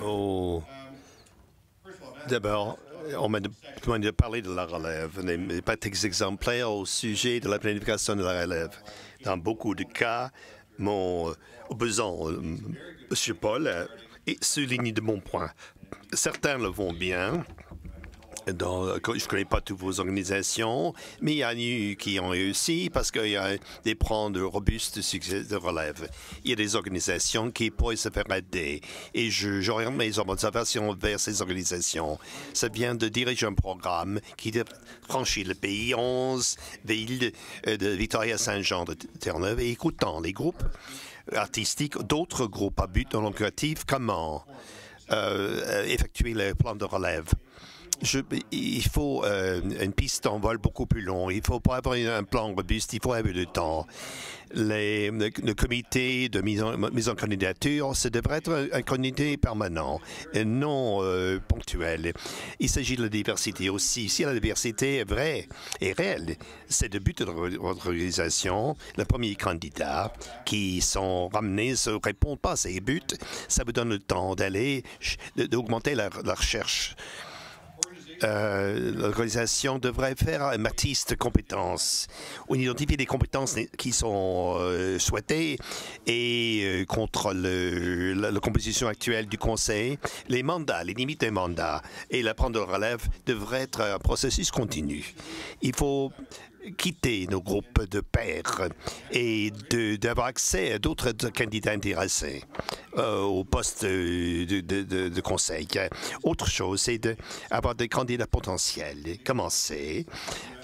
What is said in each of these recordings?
Oh. D'abord, on m'a demandé de parler de la relève, des pratiques exemplaires au sujet de la planification de la relève. Dans beaucoup de cas, mon opposant, M. Paul, souligne de mon point. Certains le vont bien. Je ne connais pas toutes vos organisations, mais il y en a eu qui ont réussi parce qu'il y a des plans de robustes succès de relève. Il y a des organisations qui pourraient se faire aider et j'oriente mes observations vers ces organisations. Ça vient de diriger un programme qui franchit le pays, 11 villes de Victoria-Saint-Jean de Terre-Neuve et écoutant les groupes artistiques, d'autres groupes à but non lucratif, comment effectuer le plan de relève. Il faut une piste en vol beaucoup plus long. Il faut pas avoir un plan robuste, il faut avoir du temps. Le comité de mise en candidature, ça devrait être un comité permanent et non ponctuel. Il s'agit de la diversité aussi. Si la diversité est vraie et réelle, c'est le but de votre organisation. Le premier candidat qui sont ramenés ne répond pas à ces buts. Ça vous donne le temps d'augmenter la recherche. L'organisation devrait faire un matrice de compétences. On identifie les compétences qui sont souhaitées et contre la composition actuelle du Conseil, les mandats, les limites des mandats et la prendre de relève devrait être un processus continu. Il faut quitter nos groupes de pairs et d'avoir accès à d'autres candidats intéressés au poste de conseil. Autre chose, c'est d'avoir des candidats potentiels. Commencer.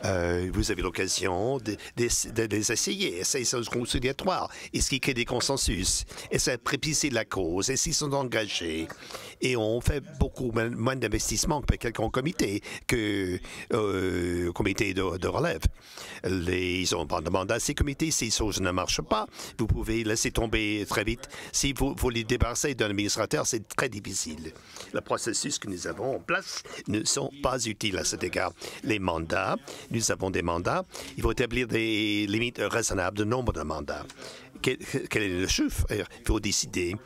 Vous avez l'occasion de les essayer. Essayer ce conciliatoire. Est-ce qu'il crée des consensus? Essayer de préciser la cause. Est-ce qu'ils sont engagés? Et on fait beaucoup moins d'investissement que quelqu'un comité comité de relève. Ils ont pas demandé à ces comités. Si ces choses ne marchent pas, vous pouvez laisser tomber très vite. Si vous les débarrasser d'un administrateur, c'est très difficile. Le processus que nous avons en place ne sont pas utiles à cet égard. Les mandats, nous avons des mandats. Il faut établir des limites raisonnables de nombre de mandats. Quel est le chiffre? Il faut décider.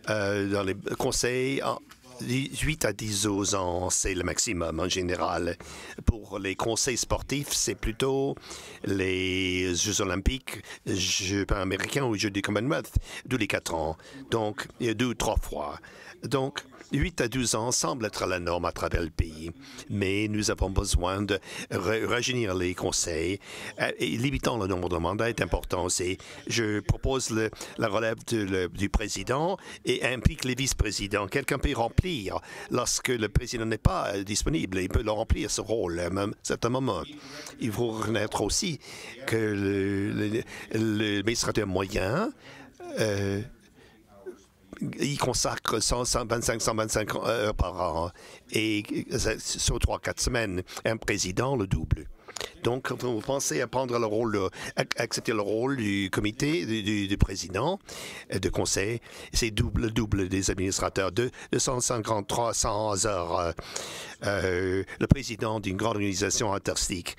Dans les conseils, 8 à 10 ans, c'est le maximum en général. Pour les conseils sportifs, c'est plutôt les Jeux olympiques, Jeux américains ou Jeux du Commonwealth, tous les 4 ans. Donc, 2 ou 3 fois. Donc, 8 à 12 ans semble être la norme à travers le pays, mais nous avons besoin de rajeunir les conseils et limitant le nombre de mandats est important aussi. Je propose la relève du président et implique les vice-présidents. Quelqu'un peut remplir lorsque le président n'est pas disponible. Il peut le remplir ce rôle à un certain moment. Il faut reconnaître aussi que l'administrateur moyen il consacre 125 heures par an et sur 3-4 semaines, un président le double. Donc, vous pensez à prendre le rôle, accepter le rôle du comité, du président, de conseil, c'est le double des administrateurs, 250-300 heures. Le président d'une grande organisation artistique,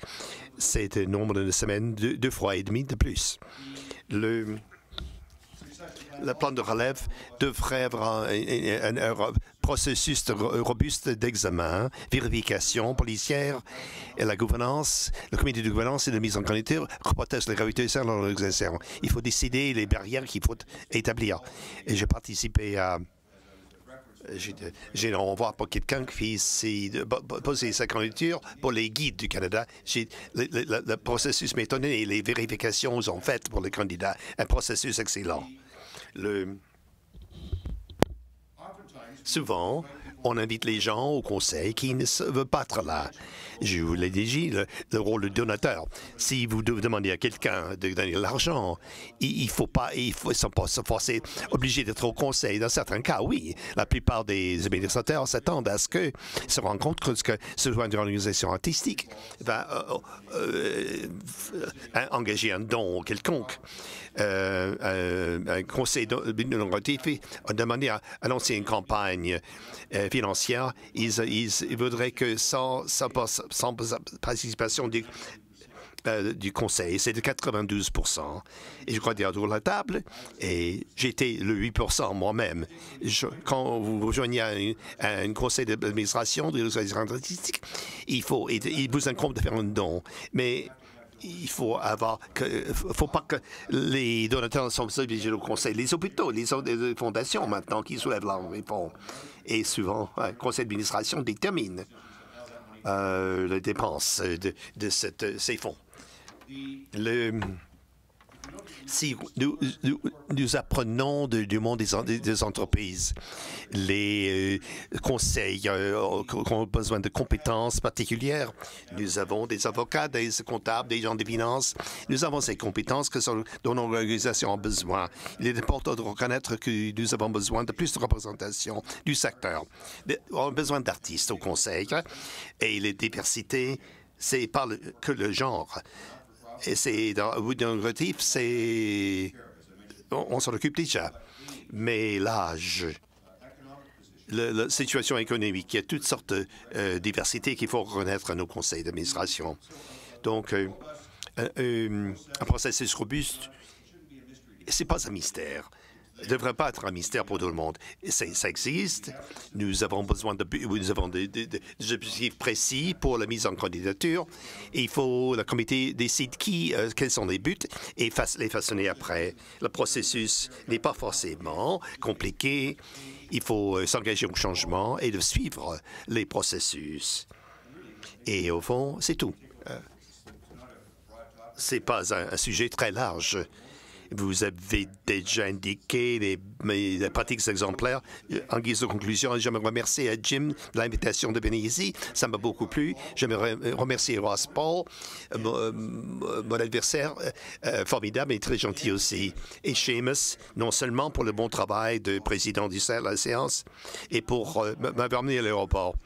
c'est un nombre de semaines, 2 fois et demi de plus. Le plan de relève devrait avoir un processus robuste d'examen, vérification policière et la gouvernance, le comité de gouvernance et de mise en candidature protège les gravité de l'organisation. Il faut décider les barrières qu'il faut établir. Et j'ai participé à... J'ai envoyé pour quelqu'un qui posé sa candidature pour les guides du Canada. Le processus m'a étonné et les vérifications sont faites pour les candidats. Un processus excellent. Souvent, on invite les gens au conseil qui ne veulent pas être là. Je vous l'ai dit, le rôle de donateur. Si vous demandez à quelqu'un de donner l'argent, ils ne sont pas forcés, obligés d'être au conseil. Dans certains cas, oui. La plupart des administrateurs s'attendent à ce qu'ils se rendent compte que ce soit une organisation artistique va engager un don quelconque. Un conseil non ratifié a demandé à lancer une campagne financière. Ils voudraient que sans participation du conseil, c'est de 92%. Et je crois dire autour de la table, et j'étais le 8% moi-même. Quand vous rejoignez un conseil d'administration de l'organisation statistique, il vous incombe de faire un don. Mais il faut pas que les donateurs sont obligés au conseil. Les hôpitaux, les fondations maintenant qui soulèvent les fonds. Et souvent, le conseil d'administration détermine les dépenses de ces fonds. Si nous apprenons du monde des entreprises, les conseils ont besoin de compétences particulières. Nous avons des avocats, des comptables, des gens des finances. Nous avons ces compétences dont nos organisations ont besoin. Il est important de reconnaître que nous avons besoin de plus de représentation du secteur. On a besoin d'artistes au conseil et la diversité, c'est pas que le genre. Et c'est dans relatif, on s'en occupe déjà. Mais l'âge, la situation économique, il y a toutes sortes de diversités qu'il faut reconnaître à nos conseils d'administration. Donc, un processus robuste, c'est pas un mystère. Ne devrait pas être un mystère pour tout le monde. Ça existe. Nous avons besoin des objectifs précis pour la mise en candidature. Il faut le comité décide quels sont les buts et les façonner après. Le processus n'est pas forcément compliqué. Il faut s'engager au changement et de suivre les processus. Et au fond, c'est tout. C'est pas un sujet très large. Vous avez déjà indiqué les pratiques exemplaires. En guise de conclusion, j'aimerais remercier à Jim de l'invitation de venir ici. Ça m'a beaucoup plu. J'aimerais remercier Ross Paul, mon adversaire formidable et très gentil aussi. Et Seamus, non seulement pour le bon travail de président de la séance, et pour m'avoir amené à l'aéroport.